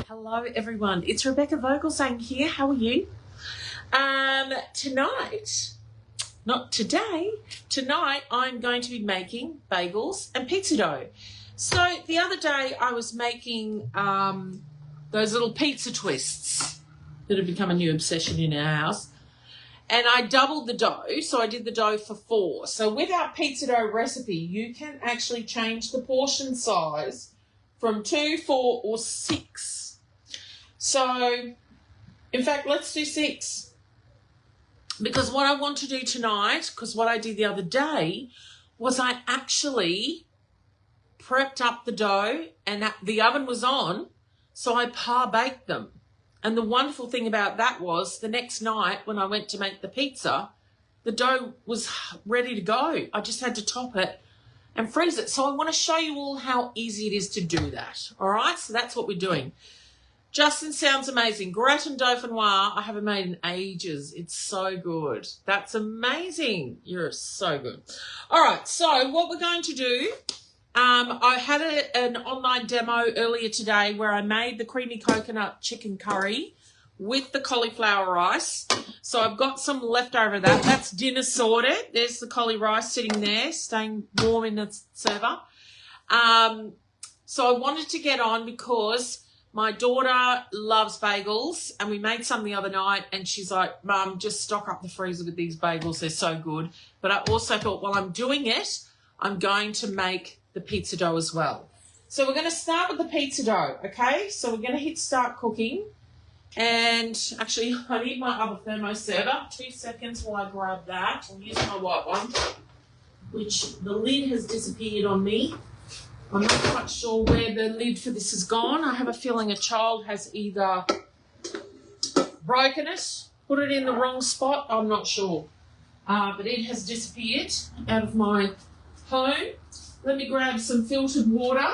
Hello everyone, it's Rebecca Vogelzang here. How are you? Tonight I'm going to be making bagels and pizza dough. So the other day I was making those little pizza twists that have become a new obsession in our house. And I doubled the dough, so I did the dough for 4. So with our pizza dough recipe, you can actually change the portion size from 2, 4, or 6. So, in fact, let's do 6. Because what I want to do tonight, because what I did the other day, was I actually prepped up the dough and the oven was on, so I par-baked them. And the wonderful thing about that was the next night when I went to make the pizza, the dough was ready to go. I just had to top it and freeze it. So I want to show you all how easy it is to do that. All right, so that's what we're doing. Justin sounds amazing. Gratin dauphinoise, I haven't made in ages. It's so good. That's amazing. You're so good. All right, so what we're going to do, I had an online demo earlier today where I made the creamy coconut chicken curry with the cauliflower rice. So I've got some left over of that. That's dinner sorted. There's the cauli rice sitting there, staying warm in the server. So I wanted to get on because my daughter loves bagels, and we made some the other night, and she's like, Mum, just stock up the freezer with these bagels. They're so good. But I also thought, while I'm doing it, I'm going to make the pizza dough as well. So we're going to start with the pizza dough, okay? So we're going to hit start cooking. And actually, I need my other thermo server. 2 seconds while I grab that. I'll use my white one, which the lid has disappeared on me. I'm not quite sure where the lid for this has gone. I have a feeling a child has either broken it, put it in the wrong spot. I'm not sure. But it has disappeared out of my home. Let me grab some filtered water.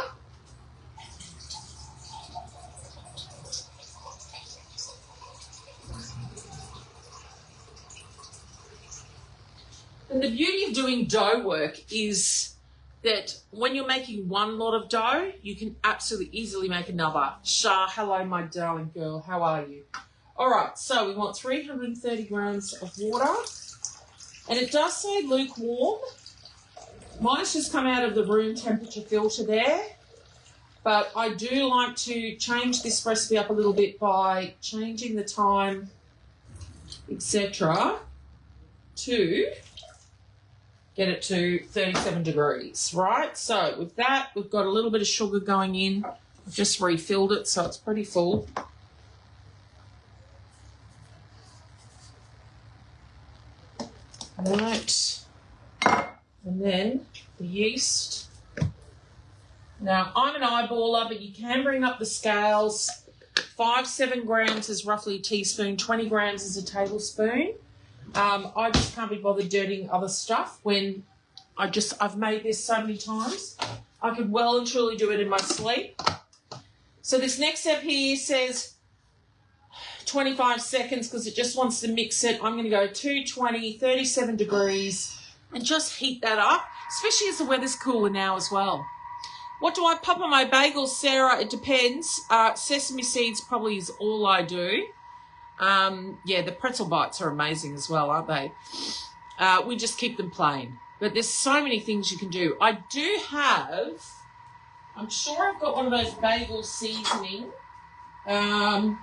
And the beauty of doing dough work is that when you're making one lot of dough, you can absolutely easily make another. Shah, hello, my darling girl. How are you? All right, so we want 330 grams of water. And it does say lukewarm. Mine's just come out of the room temperature filter there. But I do like to change this recipe up a little bit by changing the time, etc., to get it to 37 degrees, right? So with that, we've got a little bit of sugar going in. I've just refilled it, so it's pretty full. Right. And then the yeast. Now, I'm an eyeballer, but you can bring up the scales. 7 grams is roughly a teaspoon, 20 grams is a tablespoon. I just can't be bothered dirtying other stuff when I've made this so many times. I could well and truly do it in my sleep. So this next step here says 25 seconds because it just wants to mix it. I'm going to go 220, 37 degrees and just heat that up, especially as the weather's cooler now as well. What do I pop on my bagels, Sarah? It depends. Sesame seeds probably is all I do. Yeah, the pretzel bites are amazing as well, aren't they? We just keep them plain. But there's so many things you can do. I do have, I'm sure I've got one of those bagel seasoning. Oh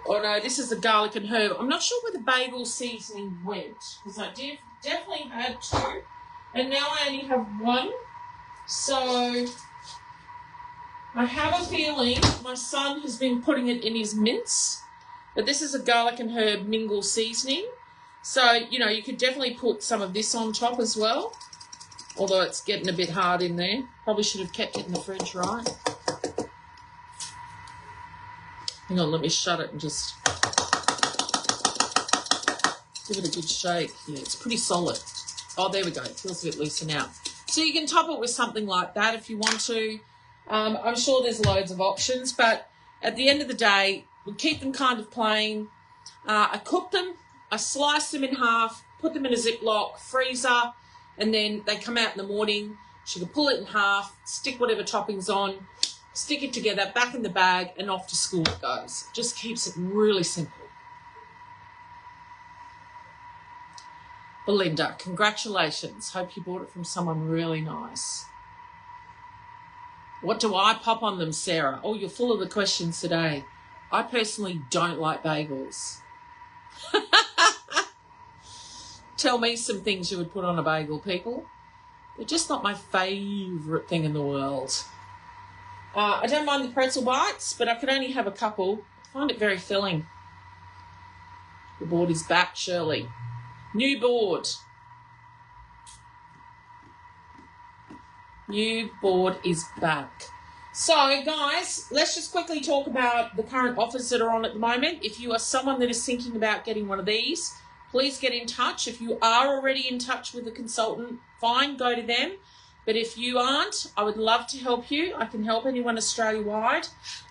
no, this is the garlic and herb. I'm not sure where the bagel seasoning went, because I definitely had 2. And now I only have 1. So I have a feeling my son has been putting it in his mince. But this is a garlic and herb mingle seasoning. So, you know, you could definitely put some of this on top as well. Although it's getting a bit hard in there. Probably should have kept it in the fridge, right? Hang on, let me shut it and just give it a good shake. Yeah, it's pretty solid. Oh, there we go. It feels a bit looser now. So you can top it with something like that if you want to. I'm sure there's loads of options. But at the end of the day, we keep them kind of plain. I cook them, I slice them in half, put them in a Ziploc freezer, and then they come out in the morning. You can pull it in half, stick whatever toppings on, stick it together, back in the bag, and off to school it goes. Just keeps it really simple. Belinda, congratulations. Hope you bought it from someone really nice. What do I pop on them, Sarah? Oh, you're full of the questions today. I personally don't like bagels. Tell me some things you would put on a bagel, people. They're just not my favourite thing in the world. I don't mind the pretzel bites, but I could only have a couple. I find it very filling. The board is back, Shirley. New board. New board is back. So, guys, let's just quickly talk about the current offers that are on at the moment. If you are someone that is thinking about getting one of these, please get in touch. If you are already in touch with a consultant, fine, go to them. But if you aren't, I would love to help you. I can help anyone Australia-wide.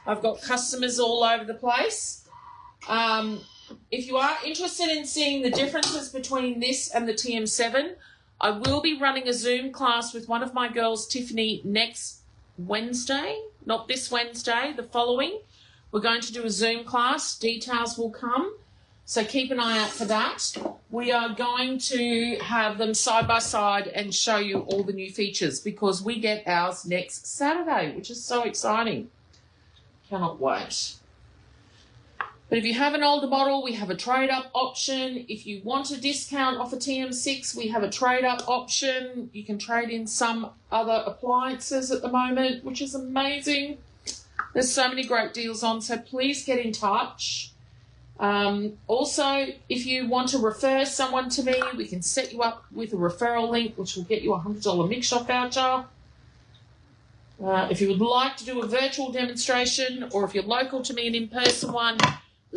I've got customers all over the place. If you are interested in seeing the differences between this and the TM7, I will be running a Zoom class with one of my girls, Tiffany, next Wednesday. Not this Wednesday, the following. We're going to do a Zoom class. Details will come. So keep an eye out for that. We are going to have them side by side and show you all the new features because we get ours next Saturday, which is so exciting. Cannot wait. But if you have an older model, we have a trade-up option. If you want a discount off a TM6, we have a trade-up option. You can trade in some other appliances at the moment, which is amazing. There's so many great deals on, so please get in touch. Also, if you want to refer someone to me, we can set you up with a referral link, which will get you a $100 Mix Shop voucher. If you would like to do a virtual demonstration, or if you're local to me, an in-person one,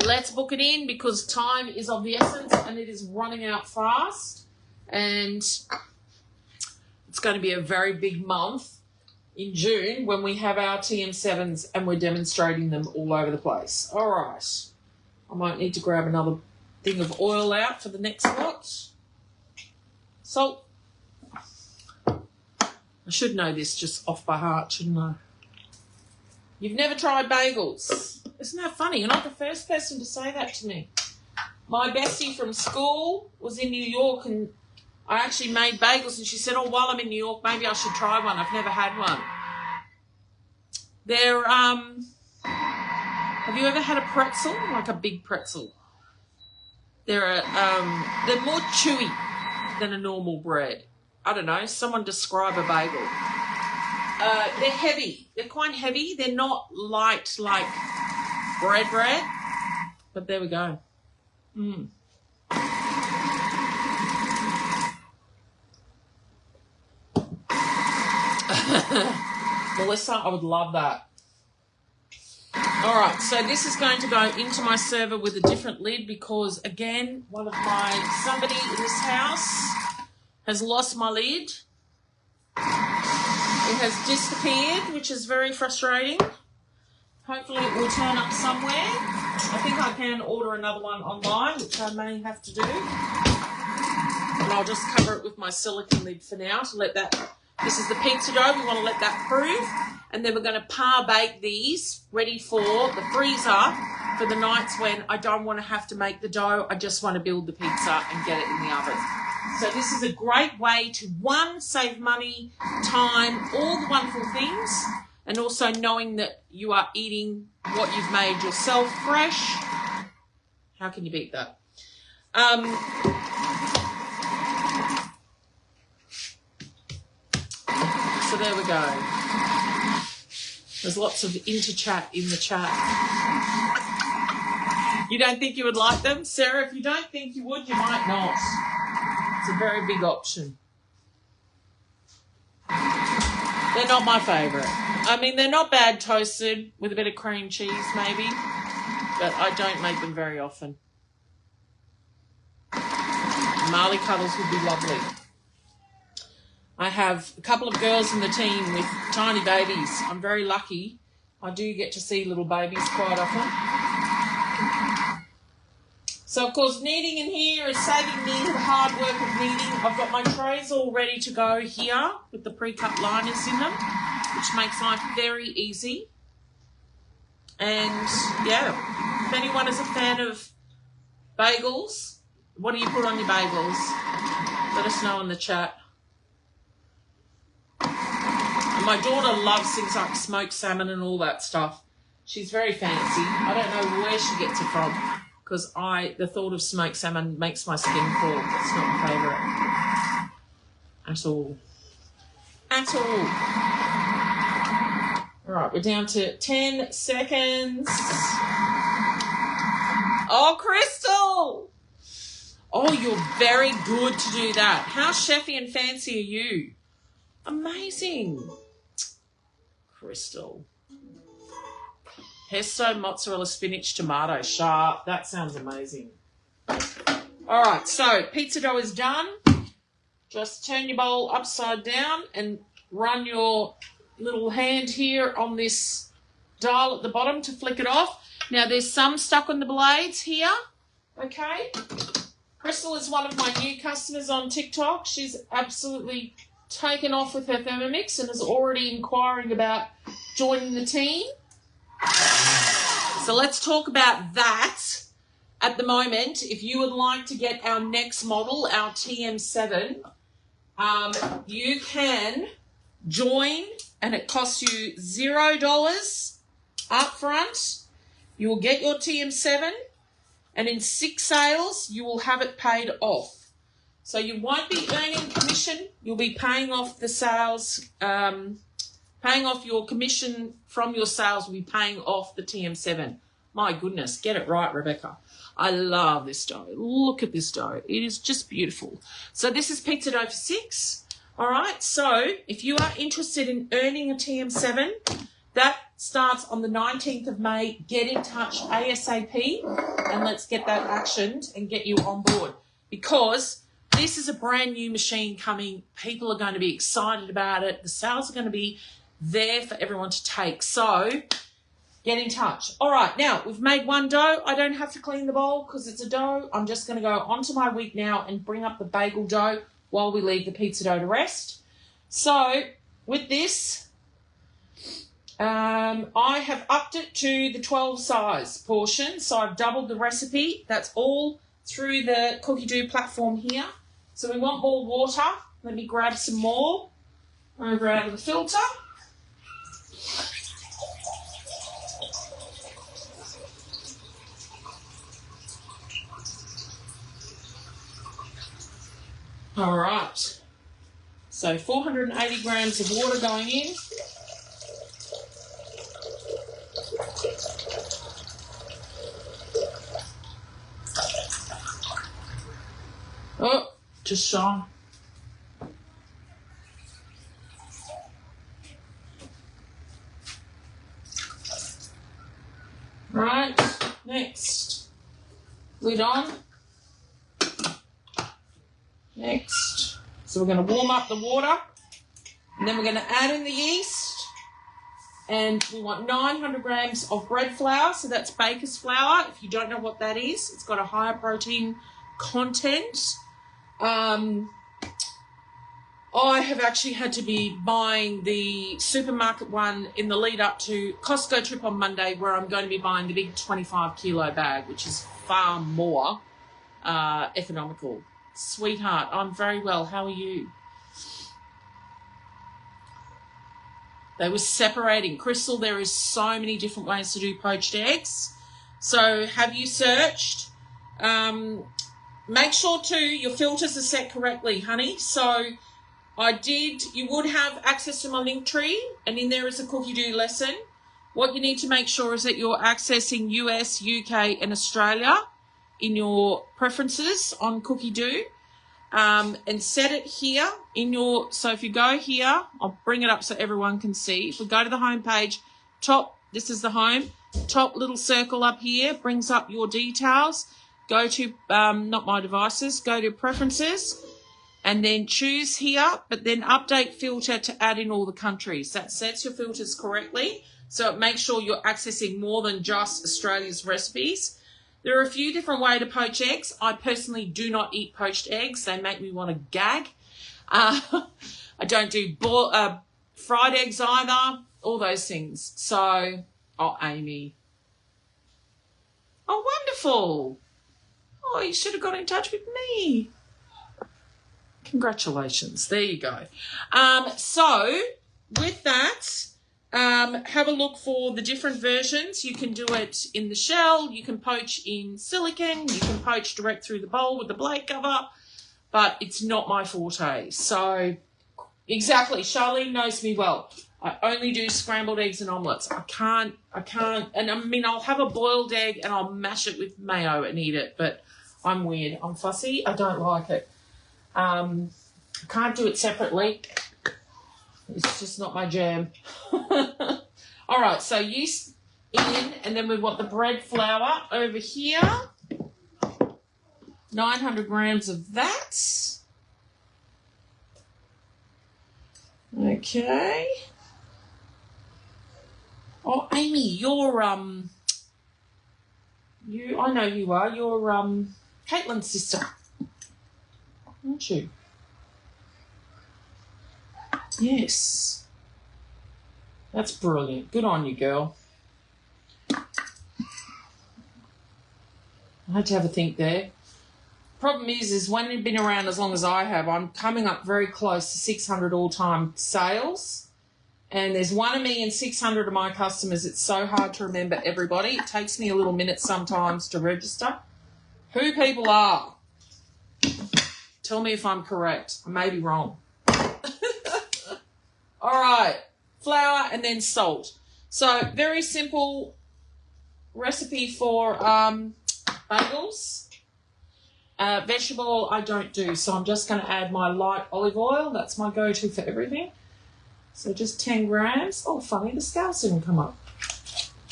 let's book it in because time is of the essence and it is running out fast. And it's going to be a very big month in June when we have our TM7s and we're demonstrating them all over the place. All right. I might need to grab another thing of oil out for the next lot. Salt. I should know this just off by heart, shouldn't I? You've never tried bagels. Isn't that funny? You're not the first person to say that to me. My bestie from school was in New York and I actually made bagels and she said, oh, while I'm in New York, maybe I should try one. I've never had one. They're, have you ever had a pretzel? Like a big pretzel. They're more chewy than a normal bread. I don't know. Someone describe a bagel. They're heavy. They're quite heavy. They're not light like bread. But there we go. Melissa, I would love that. All right, so this is going to go into my server with a different lid because, again, somebody in this house has lost my lid. It has disappeared, which is very frustrating. Hopefully it will turn up somewhere. I think I can order another one online, which I may have to do. And I'll just cover it with my silicone lid for now to let that... This is the pizza dough. We want to let that prove. And then we're going to par bake these ready for the freezer for the nights when I don't want to have to make the dough. I just want to build the pizza and get it in the oven. So this is a great way to, one, save money, time, all the wonderful things, and also knowing that you are eating what you've made yourself fresh. How can you beat that? So there we go. There's lots of inter-chat in the chat. You don't think you would like them? Sarah, if you don't think you would, you might not. It's a very big option. They're not my favourite. I mean, they're not bad toasted with a bit of cream cheese maybe, but I don't make them very often. Marley cuddles would be lovely. I have a couple of girls in the team with tiny babies. I'm very lucky. I do get to see little babies quite often. So, of course, kneading in here is saving me the hard work of kneading. I've got my trays all ready to go here with the pre-cut liners in them, which makes life very easy. And yeah, if anyone is a fan of bagels, what do you put on your bagels? Let us know in the chat. And my daughter loves things like smoked salmon and all that stuff. She's very fancy. I don't know where she gets it from, because the thought of smoked salmon makes my skin crawl. It's not my favourite at all. At all. All right, we're down to 10 seconds. Oh, Crystal! Oh, you're very good to do that. How chefy and fancy are you? Amazing. Crystal. Pesto, mozzarella, spinach, tomato, sharp. That sounds amazing. All right, so pizza dough is done. Just turn your bowl upside down and run your little hand here on this dial at the bottom to flick it off. Now, there's some stuck on the blades here, okay? Crystal is one of my new customers on TikTok. She's absolutely taken off with her Thermomix and is already inquiring about joining the team. So let's talk about that. At the moment, if you would like to get our next model, our TM7, you can join, and it costs you $0 up front. You will get your TM7, and in 6 sales, you will have it paid off. So you won't be earning commission. You'll be paying off the sales, paying off your commission from your sales will be paying off the TM7. My goodness, get it right, Rebecca. I love this dough. Look at this dough. It is just beautiful. So this is pizza dough for 6. All right, so if you are interested in earning a TM7, that starts on the 19th of May. Get in touch ASAP and let's get that actioned and get you on board, because this is a brand new machine coming. People are going to be excited about it. The sales are going to be there for everyone to take. So get in touch. All right, now we've made one dough. I don't have to clean the bowl because it's a dough. I'm just going to go onto my wig now and bring up the bagel dough while we leave the pizza dough to rest. So with this, I have upped it to the 12 size portion. So I've doubled the recipe. That's all through the cookie dough platform here. So we want more water. Let me grab some more over out of the filter. All right, so 480 grams of water going in. Oh, just shy. Right, next, lid on. Next, so we're going to warm up the water, and then we're going to add in the yeast, and we want 900 grams of bread flour, so that's baker's flour. If you don't know what that is, it's got a higher protein content. I have actually had to be buying the supermarket one in the lead up to Costco trip on Monday, where I'm going to be buying the big 25 kilo bag, which is far more economical. Sweetheart, I'm very well. How are you? They were separating. Crystal, there is so many different ways to do poached eggs. So have you searched? Make sure too your filters are set correctly, honey. So you would have access to my link tree, and in there is a cookie dough lesson. What you need to make sure is that you're accessing US, UK and Australia in your preferences on cookie dough, and set it here in your, so if you go here, I'll bring it up so everyone can see. If we go to the home page, top, this is the home, top little circle up here brings up your details. Go to, not my devices, go to preferences and then choose here, but then update filter to add in all the countries. That sets your filters correctly, so it makes sure you're accessing more than just Australia's recipes. There are a few different ways to poach eggs. I personally do not eat poached eggs. They make me want to gag. I don't do fried eggs either, all those things. So, oh, Amy, Wonderful. Oh, you should have got in touch with me. Congratulations. There you go. So with that, have a look for the different versions. You can do it in the shell. You can poach in silicone. You can poach direct through the bowl with the blade cover. But it's not my forte. So, exactly. Charlene knows me well. I only do scrambled eggs and omelettes. I can't. And I mean, I'll have a boiled egg and I'll mash it with mayo and eat it. But I'm weird. I'm fussy. I don't like it. I can't do it separately. It's just not my jam. All right, so yeast in, and then we want the bread flour over here. 900 grams of that. Okay. Oh, Amy, you're I know you are. You're Caitlin's sister, aren't you? Yes. That's brilliant. Good on you, girl. I had to have a think there. Problem is when you've been around as long as I have, I'm coming up very close to 600 all-time sales. And there's 1,600,000 of my customers. It's so hard to remember everybody. It takes me a little minute sometimes to register who people are. Tell me if I'm correct. I may be wrong. All right, flour and then salt. So very simple recipe for bagels. Vegetable I don't do, so I'm just going to add my light olive oil. That's my go-to for everything. So just 10 grams. Oh, funny, the scales didn't come up.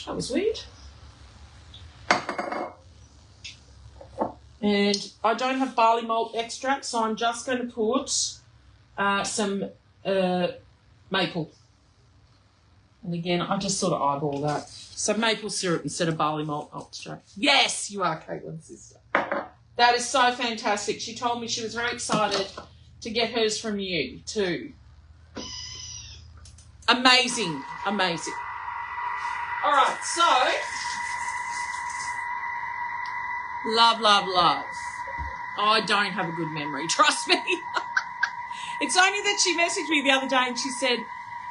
That was weird. And I don't have barley malt extract, so I'm just going to put some maple. And again, I just sort of eyeball that. So maple syrup instead of barley malt extract. Yes, you are Caitlin's sister. That is so fantastic. She told me she was very excited to get hers from you too. Amazing, amazing. All right, so love, love, love. I don't have a good memory, trust me. It's only that she messaged me the other day and she said,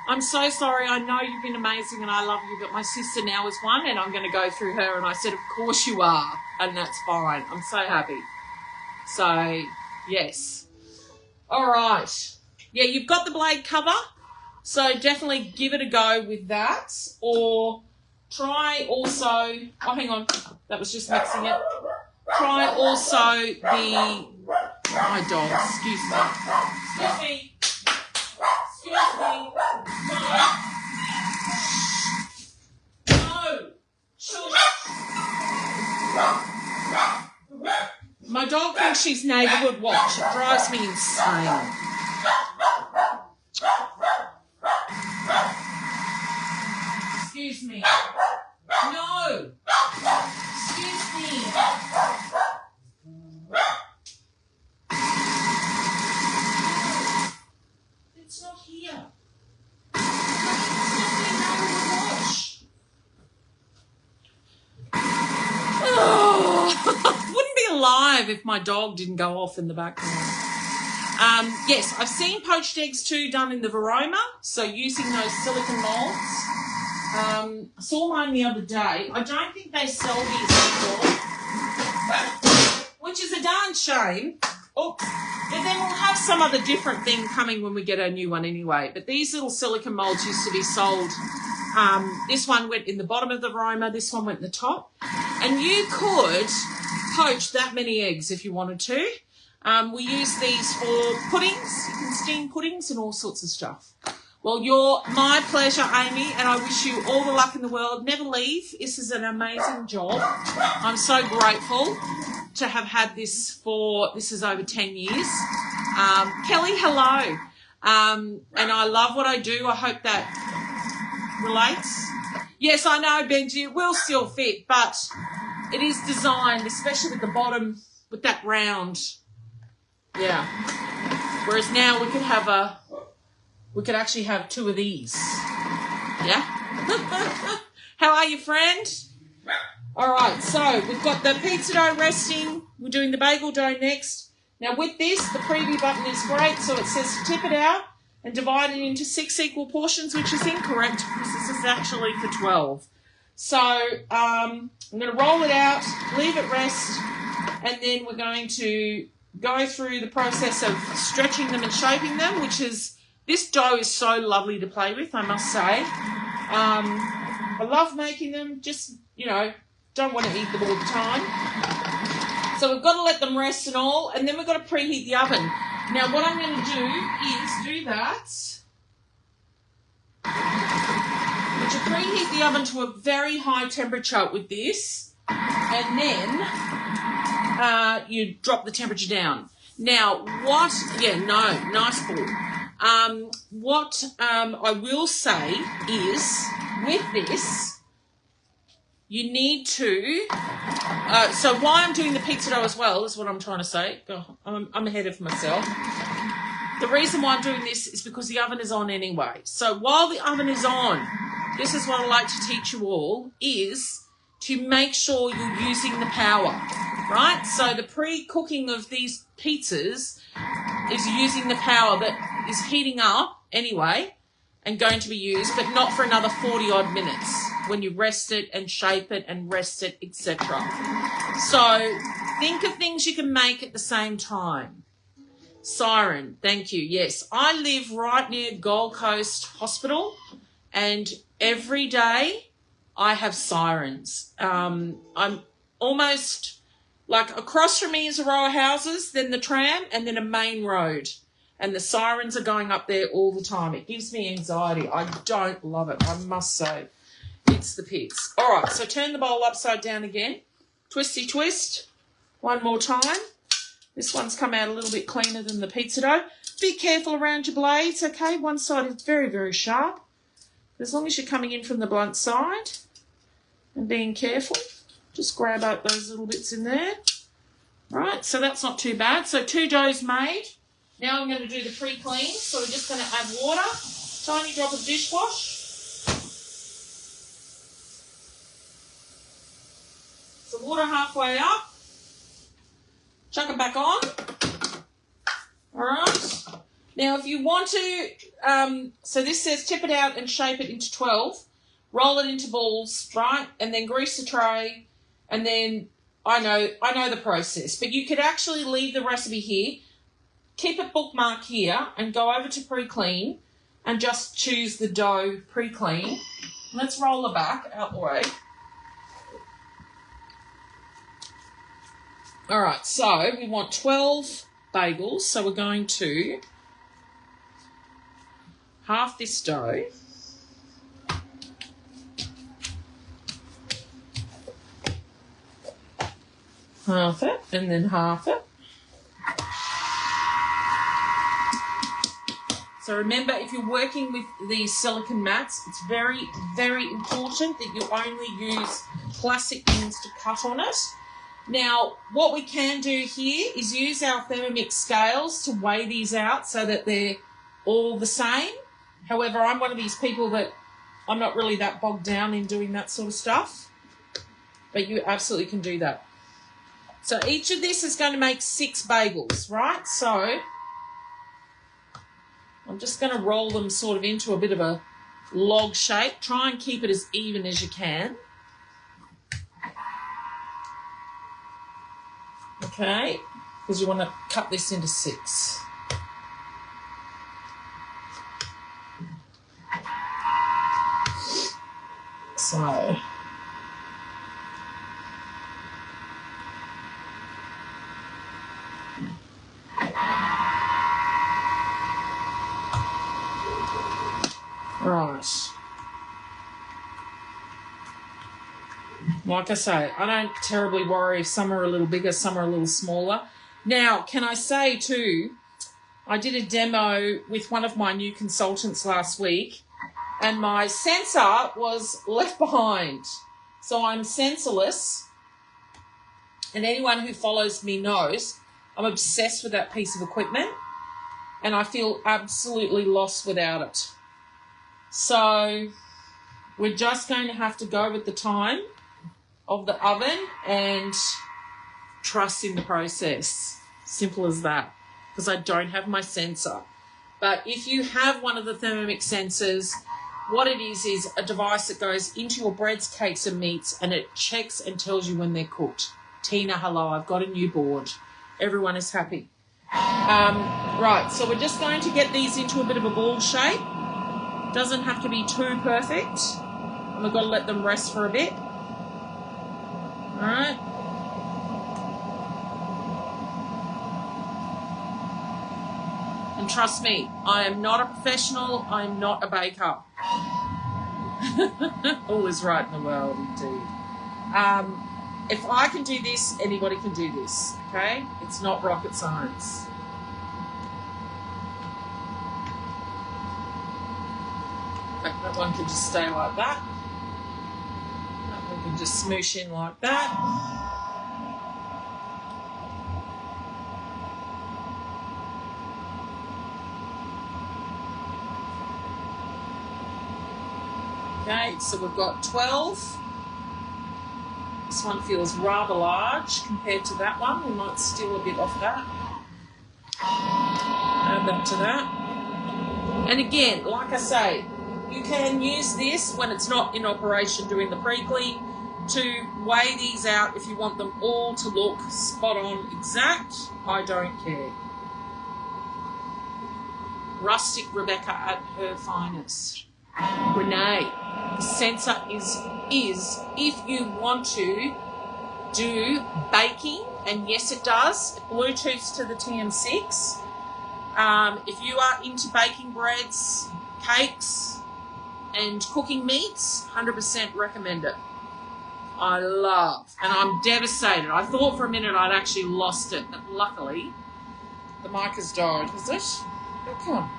I'm so sorry, I know you've been amazing and I love you, but my sister now is one and I'm going to go through her. And I said, of course you are, and that's fine. I'm so happy. So, yes. All right. Yeah, you've got the blade cover, so definitely give it a go with that. Or try also, oh, hang on, that was just mixing it. Try also the, my dog, excuse me. Excuse me. Excuse me. No. My dog thinks she's neighbourhood watch. It drives me insane. Excuse me. No. Excuse me. It's not here. Wouldn't be alive if my dog didn't go off in the background. Yes, I've seen poached eggs too done in the Varoma, so using those silicone molds. I saw mine the other day. I don't think they sell these anymore, which is a darn shame. Oh, but then we'll have some other different thing coming when we get a new one anyway. But these little silicone molds used to be sold. This one went in the bottom of the Varoma. This one went in the top. And you could poach that many eggs if you wanted to. We use these for puddings. You can steam puddings and all sorts of stuff. Well, you're my pleasure, Amy, and I wish you all the luck in the world. Never leave. This is an amazing job. I'm so grateful to have had this this is over 10 years. Kelly, hello. And I love what I do. I hope that relates. Yes, I know, Benji, it will still fit, but it is designed, especially with the bottom, with that round. Yeah. Whereas now we could actually have two of these. Yeah? How are you, friend? All right, so we've got the pizza dough resting. We're doing the bagel dough next. Now with this, the preview button is great. So it says to tip it out and divide it into 6 equal portions, which is incorrect because this is actually for 12. So I'm going to roll it out, leave it rest, and then we're going to go through the process of stretching them and shaping them, which is, this dough is so lovely to play with, I must say. I love making them, just, you know, don't want to eat them all the time. So we've got to let them rest and all, and then we've got to preheat the oven. Now what I'm going to do is do that. To preheat the oven to a very high temperature with this, and then you drop the temperature down. Now, nice ball. What I will say is, with this, you need to, so why I'm doing the pizza dough as well is what I'm trying to say. I'm ahead of myself. The reason why I'm doing this is because the oven is on anyway. So while the oven is on, this is what I like to teach you all, is to make sure you're using the power, right? So the pre-cooking of these pizzas is using the power that is heating up anyway and going to be used, but not for another 40-odd minutes when you rest it and shape it and rest it, etc. So think of things you can make at the same time. Siren, thank you. Yes, I live right near Gold Coast Hospital, and every day I have sirens. I'm almost, like, across from me is a row of houses, then the tram, and then a main road. And the sirens are going up there all the time. It gives me anxiety. I don't love it, I must say. It's the pits. All right, so turn the bowl upside down again. Twisty twist. One more time. This one's come out a little bit cleaner than the pizza dough. Be careful around your blades, okay? One side is very, very sharp. As long as you're coming in from the blunt side and being careful, just grab out those little bits in there. Right, so that's not too bad. So 2 doughs made. Now I'm going to do the pre-clean. So we're just going to add water, tiny drop of dishwash. So water halfway up. Chuck it back on. All right. Now, if you want to, so this says tip it out and shape it into 12. Roll it into balls, right? And then grease the tray. And then I know the process. But you could actually leave the recipe here, keep it bookmarked here, and go over to pre-clean and just choose the dough pre-clean. Let's roll it back out the way. All right, so we want 12 bagels. So we're going to half this dough. Half it, and then half it. So remember, if you're working with these silicone mats, it's very, very important that you only use plastic things to cut on it. Now, what we can do here is use our Thermomix scales to weigh these out so that they're all the same. However, I'm one of these people that I'm not really that bogged down in doing that sort of stuff. But you absolutely can do that. So each of this is going to make 6 bagels, right? So I'm just going to roll them sort of into a bit of a log shape. Try and keep it as even as you can. Okay, because you want to cut this into 6. So right. Like I say, I don't terribly worry if some are a little bigger, some are a little smaller. Now, can I say too, I did a demo with one of my new consultants last week, and my sensor was left behind. So I'm sensorless, and anyone who follows me knows I'm obsessed with that piece of equipment, and I feel absolutely lost without it. So we're just going to have to go with the time of the oven and trust in the process. Simple as that, because I don't have my sensor. But if you have one of the Thermomix sensors, what it is a device that goes into your breads, cakes and meats, and it checks and tells you when they're cooked. Tina, hello, I've got a new board. Everyone is happy. Right, so we're just going to get these into a bit of a ball shape. Doesn't have to be too perfect. And we've got to let them rest for a bit. All right. And trust me, I am not a professional. I am not a baker. All is right in the world, indeed. If I can do this, anybody can do this, okay? It's not rocket science. In fact, that one can just stay like that. That one can just smoosh in like that. Okay, so we've got 12. This one feels rather large compared to that one. We might steal a bit off that. Add that to that. And again, like I say, you can use this when it's not in operation doing the pre-clean to weigh these out if you want them all to look spot on exact. I don't care. Rustic Rebecca at her finest. Renee, the sensor is if you want to do baking, and yes it does, it Bluetooths to the TM6. If you are into baking breads, cakes and cooking meats, 100% recommend it. I love, and I'm devastated. I thought for a minute I'd actually lost it, but luckily the mic has died. Has it? How come?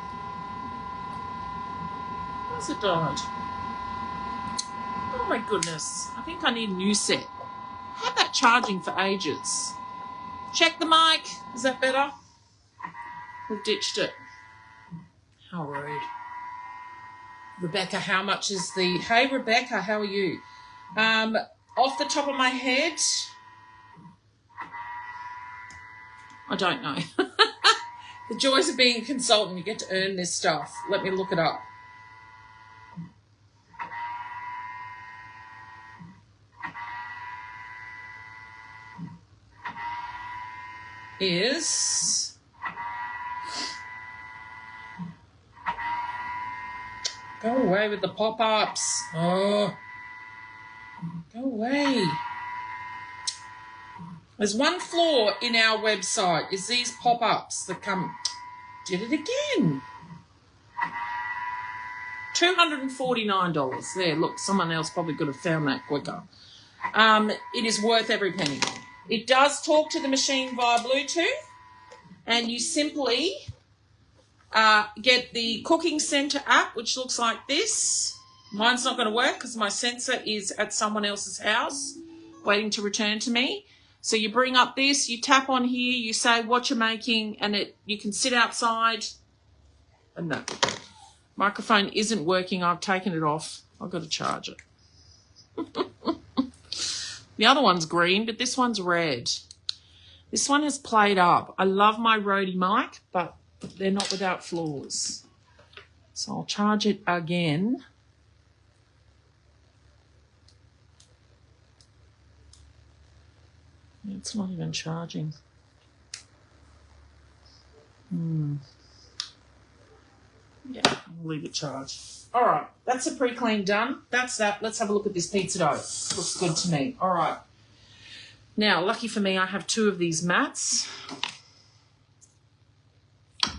How's it died? Oh my goodness. I think I need a new set. I had that charging for ages. Check the mic. Is that better? We've ditched it. How rude. Rebecca, how much is the... Hey, Rebecca, how are you? Off the top of my head, I don't know. The joys of being a consultant, you get to earn this stuff. Let me look it up. Is go away with the pop-ups. Oh, go away. There's one flaw in our website is these pop-ups that come. Did it again. $249. There, look, someone else probably could have found that quicker. It is worth every penny. It does talk to the machine via Bluetooth, and you simply get the Cooking Center app, which looks like this. Mine's not going to work because my sensor is at someone else's house waiting to return to me. So you bring up this, you tap on here, you say what you're making, and you can sit outside. And no, microphone isn't working. I've taken it off. I've got to charge it. The other one's green, but this one's red. This one has played up. I love my Rode mic, but they're not without flaws. So I'll charge it again. It's not even charging. Yeah, I'll leave it charged. All right, that's the pre-clean done. That's that. Let's have a look at this pizza dough. Looks good to me. All right. Now, lucky for me, I have 2 of these mats.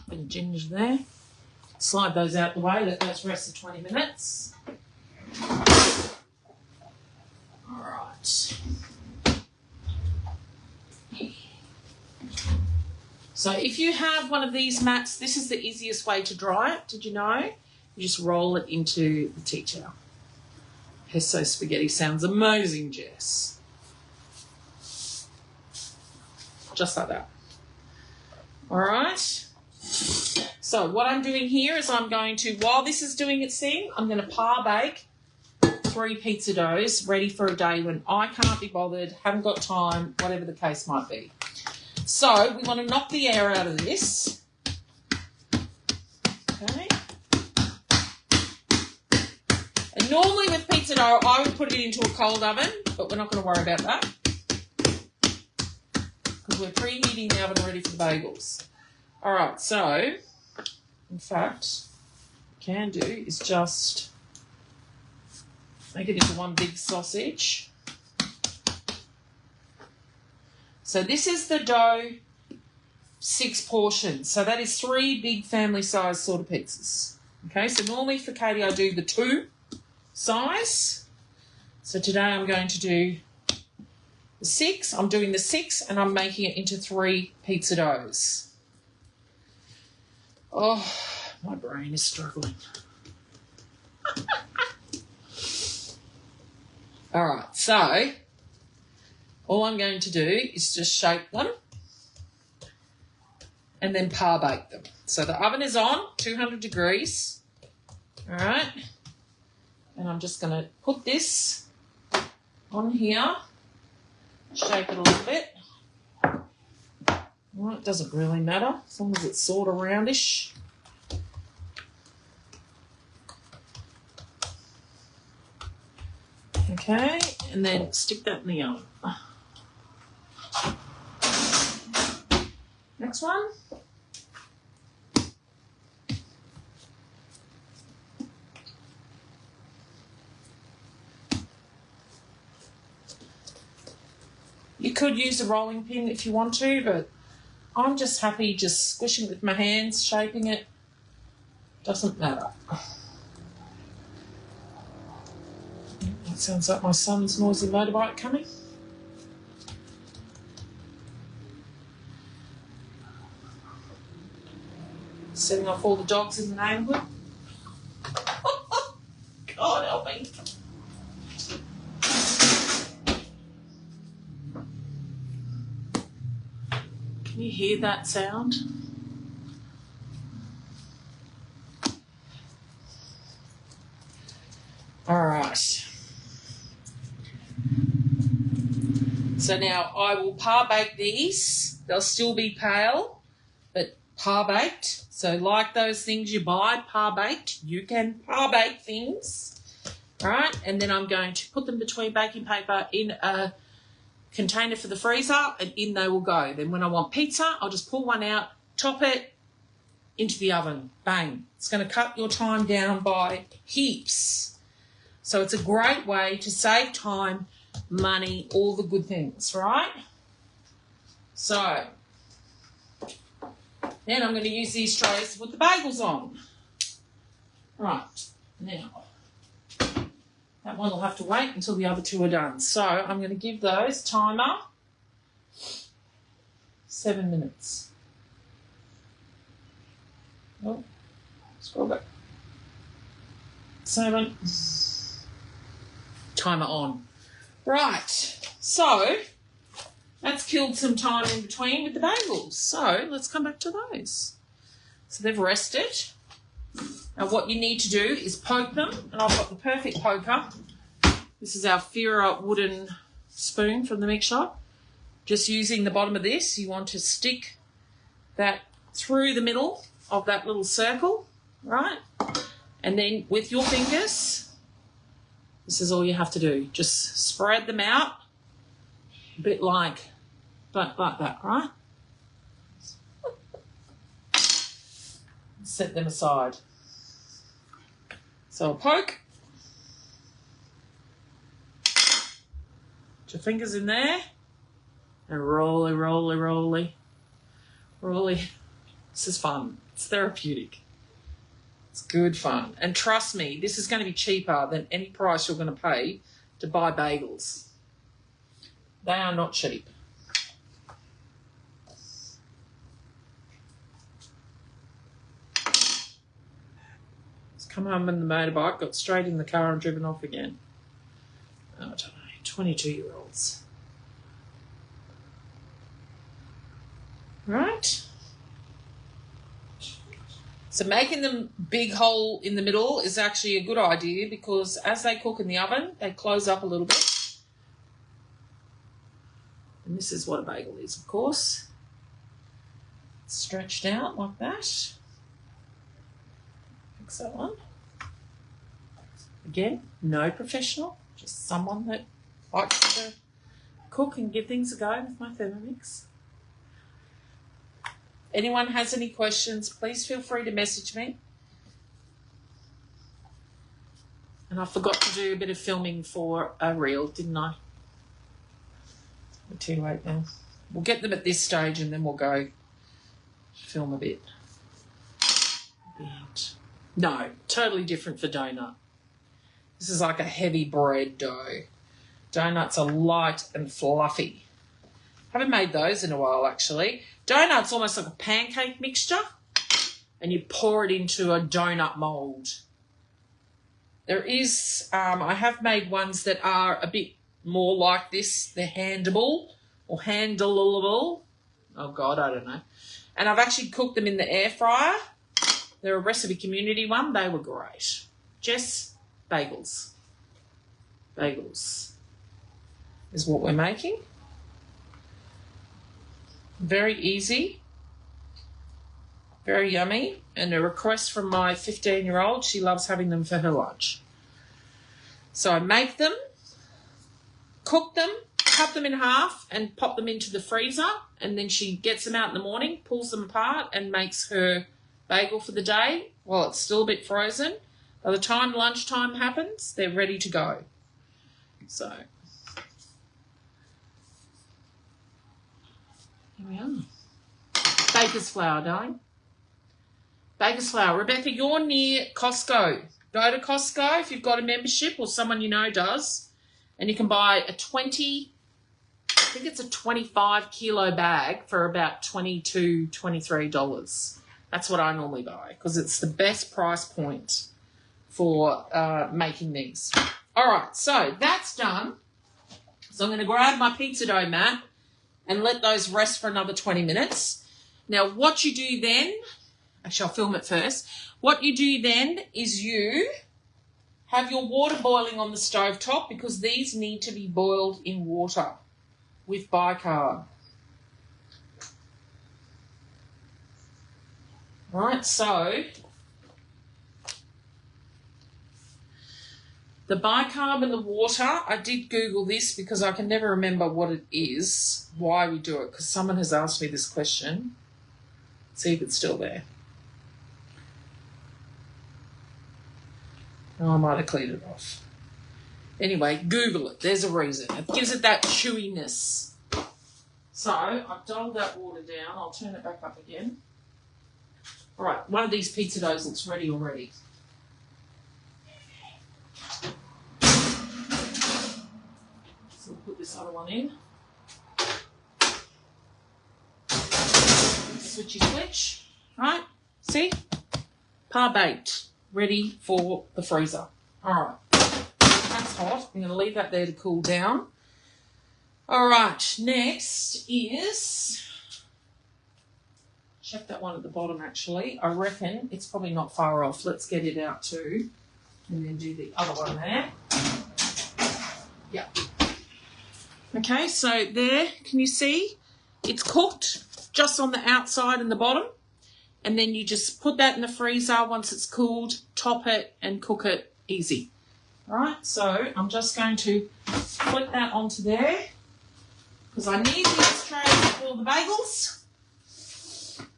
Bit of ginger there. Slide those out the way. Let those rest for 20 minutes. All right. So if you have one of these mats, this is the easiest way to dry it. Did you know? You just roll it into the tea towel. Pesto spaghetti sounds amazing, Jess. Just like that. All right. So what I'm doing here is I'm going to, while this is doing its thing, I'm going to par bake 3 pizza doughs ready for a day when I can't be bothered, haven't got time, whatever the case might be. So we want to knock the air out of this. Okay. And normally with pizza dough, I would put it into a cold oven, but we're not going to worry about that because we're preheating the oven ready for the bagels. All right, so in fact, what we can do is just make it into one big sausage. So this is the dough, 6 portions. So that is 3 big family size sort of pizzas. Okay, so normally for Katie I do the 2 size. So today I'm going to do the 6. I'm doing the 6 and I'm making it into 3 pizza doughs. Oh, my brain is struggling. All right, so all I'm going to do is just shape them and then par bake them. So the oven is on, 200 degrees. All right, and I'm just going to put this on here, shape it a little bit. Well, it doesn't really matter as long as it's sort of roundish. Okay, and then stick that in the oven. Next one. You could use a rolling pin if you want to, but I'm just happy just squishing it with my hands, shaping it. Doesn't matter. That sounds like my son's noisy motorbike coming. Setting off all the dogs in the neighbourhood. God help me. Can you hear that sound? All right. So now I will par bake these. They'll still be pale, but par baked. So like those things you buy par baked, you can par bake things. All right, and then I'm going to put them between baking paper in a container for the freezer, and in they will go. Then when I want pizza, I'll just pull one out, top it into the oven. Bang. It's going to cut your time down by heaps. So it's a great way to save time, money, all the good things, right? So then I'm going to use these trays to put the bagels on. Right, now that one will have to wait until the other 2 are done. So I'm going to give those timer 7 minutes. Oh, scroll back. 7. Timer on. Right, so that's killed some time in between with the bagels. So let's come back to those. So they've rested. Now what you need to do is poke them, and I've got the perfect poker. This is our Fira wooden spoon from the mix shop. Just using the bottom of this, you want to stick that through the middle of that little circle, right? And then with your fingers, this is all you have to do. Just spread them out, a bit like that, right? Set them aside. So a poke. Put your fingers in there. And rolly, rolly, rolly. Rolly. This is fun. It's therapeutic. It's good fun. And trust me, this is going to be cheaper than any price you're going to pay to buy bagels. They are not cheap. Come home in the motorbike, got straight in the car and driven off again. Oh, I don't know, 22-year-olds. Right? So making them big hole in the middle is actually a good idea because as they cook in the oven, they close up a little bit. And this is what a bagel is, of course. Stretched out like that. Fix that one. Again, no professional, just someone that likes to cook and give things a go with my Thermomix. Anyone has any questions, please feel free to message me. And I forgot to do a bit of filming for a reel, didn't I? We're too late now. We'll get them at this stage and then we'll go film a bit. No, totally different for donut. This is like a heavy bread dough. Donuts are light and fluffy. Haven't made those in a while, actually. Donut's almost like a pancake mixture, and you pour it into a donut mould. There is, I have made ones that are a bit more like this. They're handable or handleable. Oh, God, I don't know. And I've actually cooked them in the air fryer. They're a Recipe Community one. They were great. Jess, bagels. Bagels is what we're making. Very easy, very yummy, and a request from my 15-year-old. She loves having them for her lunch. So I make them, cook them, cut them in half and pop them into the freezer, and then she gets them out in the morning, pulls them apart and makes her bagel for the day while it's still a bit frozen. By the time lunchtime happens, they're ready to go. So here we are. Baker's flour, darling. Baker's flour. Rebecca, you're near Costco. Go to Costco if you've got a membership or someone you know does, and you can buy a 25 kilo bag for about $22, $23. That's what I normally buy because it's the best price point for making these. All right, so that's done. So I'm going to grab my pizza dough mat and let those rest for another 20 minutes. Now, what you do then, actually I'll film it first. What you do then is you have your water boiling on the stove top because these need to be boiled in water with bicarb. Right, so the bicarb and the water, I did Google this because I can never remember what it is, why we do it, because someone has asked me this question. Let's see if it's still there. Oh, I might have cleared it off. Anyway, Google it. There's a reason. It gives it that chewiness. So I've dulled that water down. I'll turn it back up again. All right, one of these pizza doughs looks ready already. So we'll put this other one in. Switchy switch. Right, see? Par baked, ready for the freezer. All right, that's hot. I'm going to leave that there to cool down. All right, next is... check that one at the bottom, actually. I reckon it's probably not far off. Let's get it out too. And then do the other one there. Yeah. Okay, so there, can you see? It's cooked just on the outside and the bottom. And then you just put that in the freezer once it's cooled, top it and cook it easy. All right, so I'm just going to flip that onto there because I need these trays for the bagels.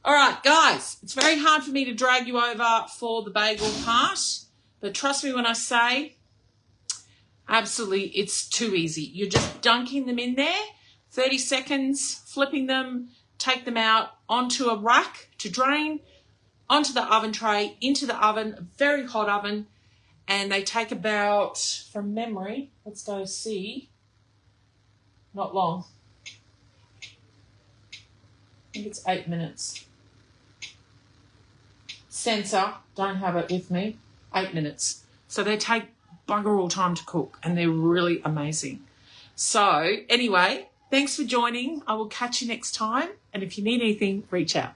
All right, guys, it's very hard for me to drag you over for the bagel part, but trust me when I say, absolutely, it's too easy. You're just dunking them in there, 30 seconds, flipping them, take them out onto a rack to drain, onto the oven tray, into the oven, a very hot oven, and they take about, from memory, let's go see, not long. I think it's 8 minutes. Sensor, don't have it with me, 8 minutes. So they take bugger all time to cook and they're really amazing. So anyway, thanks for joining. I will catch you next time. And if you need anything, reach out.